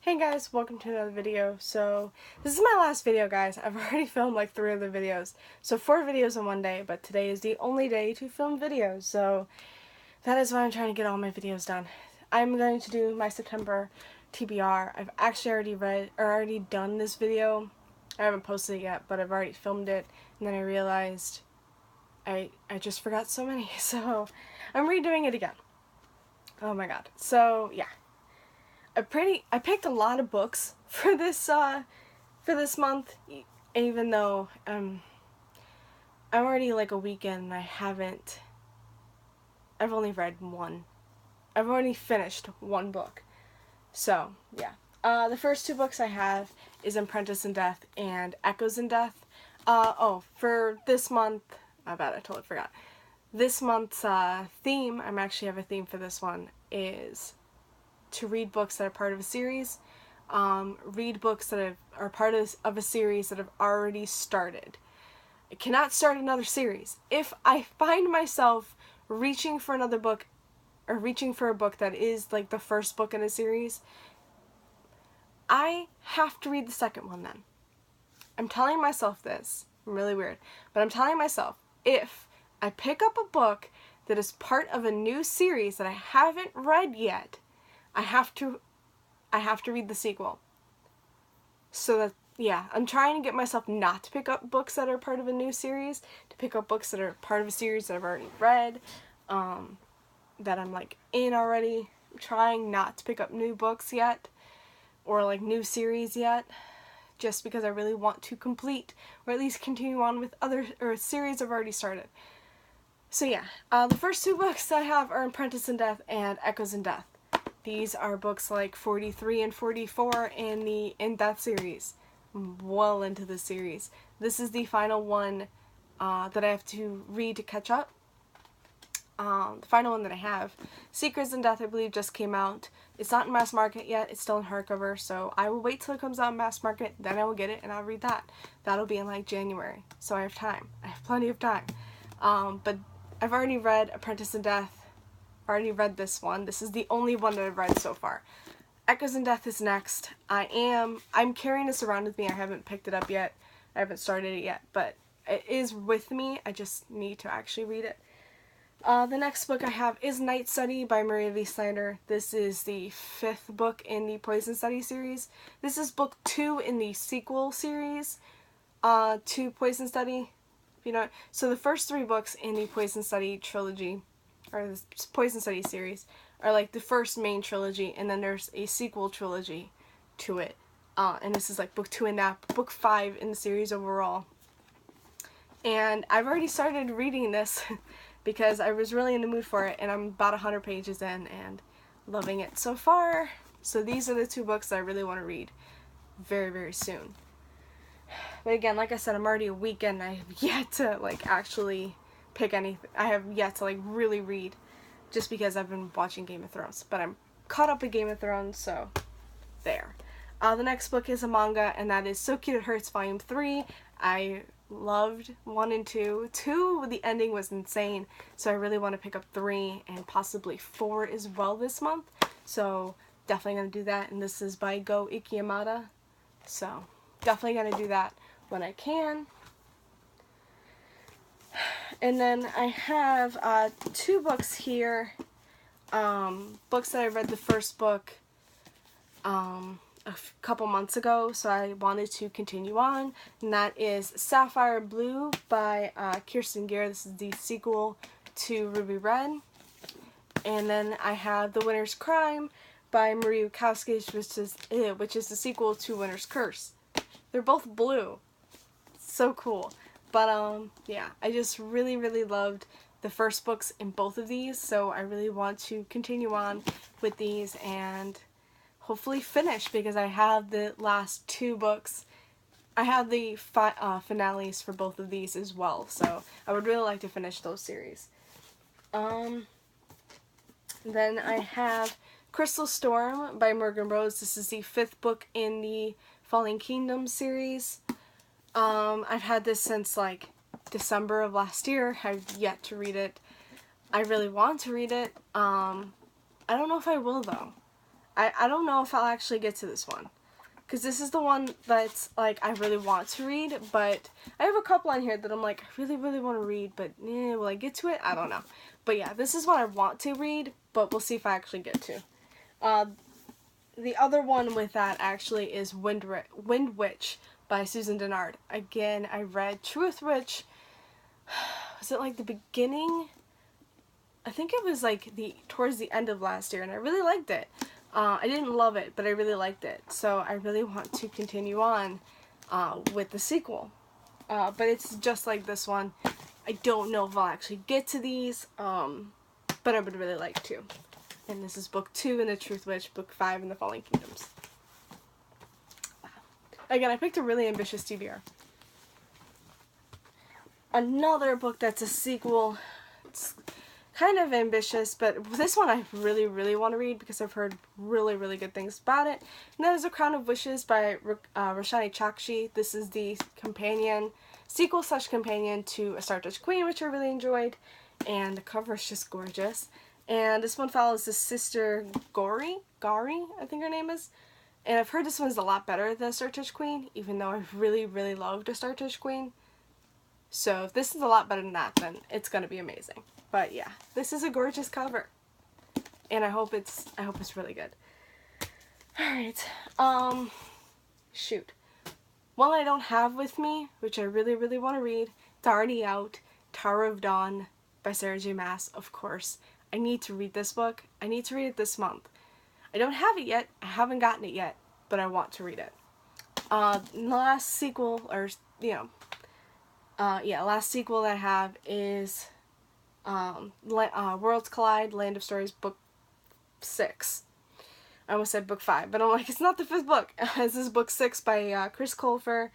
Hey guys, welcome to another video. So, this is my last video, guys. I've already filmed like 3 other videos. So 4 videos in one day, but today is the only day to film videos. So, that is why I'm trying to get all my videos done. I'm going to do my September TBR. I've actually already done this video. I haven't posted it yet, but I've already filmed it. And then I realized I just forgot so many. So, I'm redoing it again. Oh my god. So, yeah. I picked a lot of books for this month, even though I'm already like a week in and I've only read one. I've only finished one book. So, yeah. The first 2 books I have is Apprentice and Death and Echoes in Death. For this month, I totally forgot. This month's theme, I actually have a theme for this one, is to read books that are part of a series, read books that are part of a series that have already started. I cannot start another series. If I find myself reaching for another book, or reaching for a book that is like the first book in a series, I have to read the second one then. I'm telling myself this. I'm really weird. But I'm telling myself, if I pick up a book that is part of a new series that I haven't read yet, I have to read the sequel. So that, yeah, I'm trying to get myself not to pick up books that are part of a new series, to pick up books that are part of a series that I've already read, that I'm like in already. I'm trying not to pick up new books yet, or like new series yet, just because I really want to complete, or at least continue on with series I've already started. So yeah, the first 2 books I have are Apprentice and Death and Echoes in Death. These are books like 43 and 44 in the In Death series. I'm well into this series. This is the final one that I have to read to catch up. The final one that I have. Secrets in Death, I believe, just came out. It's not in mass market yet. It's still in hardcover, so I will wait till it comes out in mass market. Then I will get it and I'll read that. That'll be in like January, so I have time. I have plenty of time. But I've already read Apprentice and Death. Already read this one. This is the only one that I've read so far. Echoes in Death is next. I'm carrying this around with me. I haven't picked it up yet. I haven't started it yet, but it is with me. I just need to actually read it. The next book I have is Night Study by Maria V. Slander. This is the 5th book in the Poison Study series. This is book 2 in the sequel series to Poison Study. You know, so the first 3 books in the Poison Study trilogy, or the Poison Study series, are like the first main trilogy, and then there's a sequel trilogy to it. And this is like book 2 in that, book 5 in the series overall. And I've already started reading this because I was really in the mood for it, and I'm about 100 pages in and loving it so far. So these are the 2 books that I really want to read very, very soon. But again, like I said, I'm already a week in, I have yet to like actually pick anything. I have yet to like really read, just because I've been watching Game of Thrones. But I'm caught up with Game of Thrones, so there. The next book is a manga, and that is So Cute It Hurts Volume 3. I loved 1 and 2. 2, the ending was insane, so I really want to pick up 3 and possibly 4 as well this month. So definitely going to do that, and this is by Go Ikiyamada. So definitely going to do that when I can. And then I have 2 books here, books that I read the first book a couple months ago, so I wanted to continue on, and that is Sapphire Blue by Kirsten Gear. This is the sequel to Ruby Red. And then I have The Winter's Crime by Marie Wachowski, which is the sequel to Winter's Curse. They're both blue. So cool. But, yeah, I just really, really loved the first books in both of these, so I really want to continue on with these and hopefully finish, because I have the last 2 books. I have the finales for both of these as well, so I would really like to finish those series. Then I have Crystal Storm by Morgan Rose. This is the 5th book in the Falling Kingdom series. I've had this since like December of last year. I've yet to read it. I really want to read it. I don't know if I will though. I don't know if I'll actually get to this one. Because this is the one that's, like, I really want to read, but I have a couple on here that I'm like, I really, really want to read, but will I get to it? I don't know. But yeah, this is what I want to read, but we'll see if I actually get to. The other one with that, actually, is Wind Witch by Susan Dennard. Again, I read Truth Witch, was it, like, the beginning? I think it was, like, towards the end of last year, and I really liked it. I didn't love it, but I really liked it. So I really want to continue on with the sequel. But it's just like this one. I don't know if I'll actually get to these, but I would really like to. And this is book 2 in the Truth Witch, book 5 in the Fallen Kingdoms. Again, I picked a really ambitious TBR. Another book that's a sequel. It's kind of ambitious, but this one I really, really want to read because I've heard really, really good things about it. And that is A Crown of Wishes by Roshani Chakshi. This is the sequel/companion to A Star-Touched Queen, which I really enjoyed, and the cover is just gorgeous. And this one follows the sister Gari, I think her name is. And I've heard this one's a lot better than A Star-Touched Queen, even though I really, really loved A Star-Touched Queen. So if this is a lot better than that, then it's gonna be amazing. But yeah, this is a gorgeous cover, and I hope it's really good. All right, shoot. One I don't have with me, which I really, really want to read. It's already out. Tower of Dawn by Sarah J. Maas. Of course, I need to read this book. I need to read it this month. I don't have it yet. I haven't gotten it yet, but I want to read it. Last sequel, or last sequel that I have is Worlds Collide, Land of Stories, book 6. I almost said book 5, but I'm like, it's not the 5th book. This is book 6 by Chris Colfer.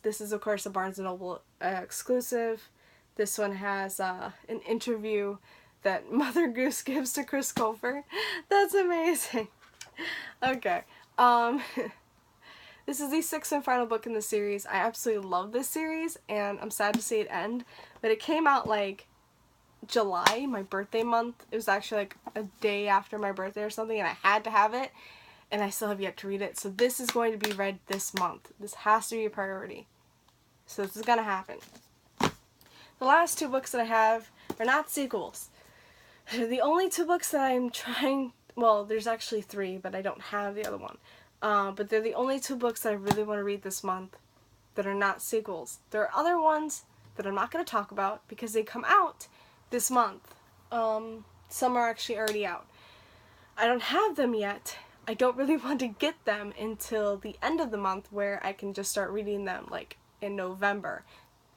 This is, of course, a Barnes & Noble exclusive. This one has an interview that Mother Goose gives to Chris Colfer. That's amazing. Okay. This is the 6th and final book in the series. I absolutely love this series, and I'm sad to see it end. But it came out, like, July, my birthday month. It was actually, like, a day after my birthday or something, and I had to have it. And I still have yet to read it. So this is going to be read this month. This has to be a priority. So this is going to happen. The last 2 books that I have are not sequels. They're the only 2 books that I'm trying... Well, there's actually 3, but I don't have the other one. But they're the only 2 books that I really want to read this month that are not sequels. There are other ones that I'm not going to talk about because they come out this month. Some are actually already out. I don't have them yet. I don't really want to get them until the end of the month where I can just start reading them, like, in November.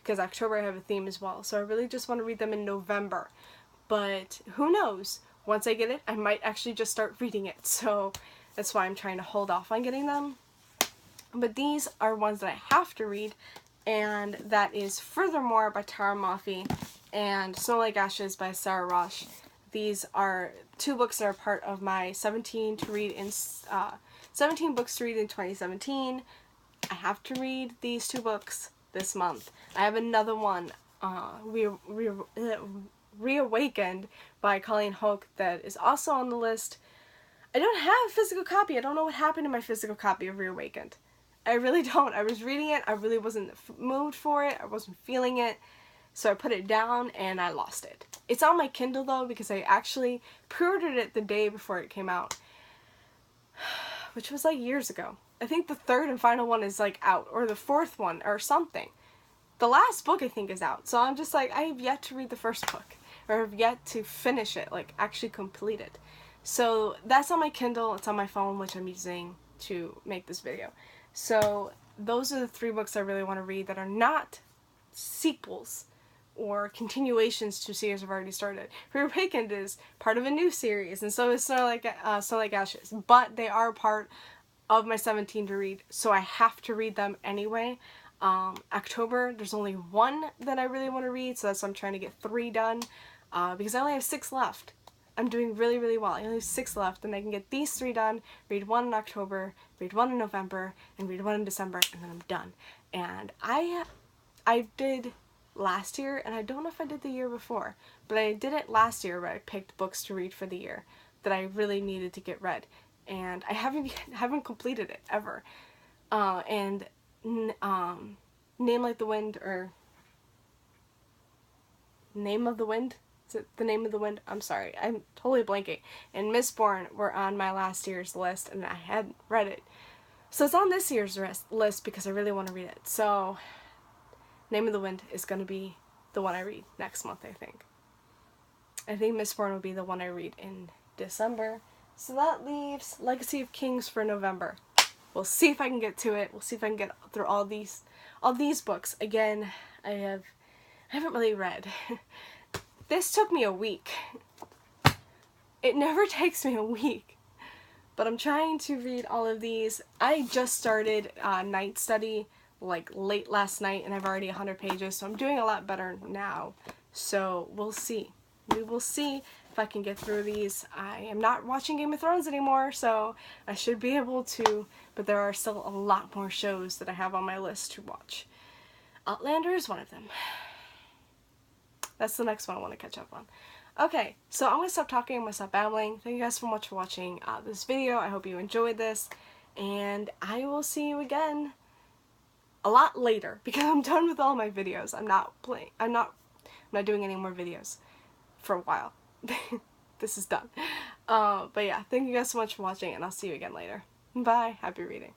Because October I have a theme as well. So I really just want to read them in November. But who knows? Once I get it, I might actually just start reading it. So that's why I'm trying to hold off on getting them. But these are ones that I have to read. And that is Furthermore by Tara Mafi and Snow Like Ashes by Sarah Rosh. These are 2 books that are part of my 17 books to read in 2017. I have to read these 2 books this month. I have another one, Reawakened by Colleen Hoke, that is also on the list. I don't have a physical copy. I don't know what happened to my physical copy of Reawakened. I really don't. I was reading it. I really wasn't moved for it. I wasn't feeling it. So I put it down and I lost it. It's on my Kindle though because I actually pre-ordered it the day before it came out. Which was like years ago. I think the 3rd and final one is like out. Or the 4th one or something. The last book I think is out. So I'm just like, I have yet to read the 1st book. Or have yet to finish it. Like actually complete it. So that's on my Kindle. It's on my phone, which I'm using to make this video. So those are the 3 books I really want to read that are not sequels or continuations to series I've already started. Reawakened is part of a new series, and so is Snow Like Ashes. But they are part of my 17 to read, so I have to read them anyway. October, there's only 1 that I really want to read, so that's why I'm trying to get 3 done, because I only have 6 left. I'm doing really, really well. I only have 6 left, and I can get these 3 done, read 1 in October, read 1 in November, and read 1 in December, and then I'm done. And I did last year, and I don't know if I did the year before, but I did it last year where I picked books to read for the year. that I really needed to get read, and I haven't completed it ever. And Name Like the Wind, or Name of the Wind? Is it The Name of the Wind? I'm sorry, I'm totally blanking. And Mistborn were on my last year's list, and I hadn't read it. So it's on this year's list because I really want to read it. So Name of the Wind is going to be the one I read next month, I think. I think Mistborn will be the one I read in December. So that leaves Legacy of Kings for November. We'll see if I can get to it. We'll see if I can get through all these books. Again, I haven't really read. This took me a week. It never takes me a week. But I'm trying to read all of these. I just started Night Study like late last night, and I've already 100 pages, so I'm doing a lot better now. So we'll see. We will see if I can get through these. I am not watching Game of Thrones anymore, so I should be able to, but there are still a lot more shows that I have on my list to watch. Outlander is one of them. That's the next one I want to catch up on. Okay, so I'm going to stop talking, I'm going to stop babbling. Thank you guys so much for watching this video. I hope you enjoyed this, and I will see you again a lot later, because I'm done with all my videos. I'm not doing any more videos for a while. This is done. But yeah, thank you guys so much for watching, and I'll see you again later. Bye. Happy reading.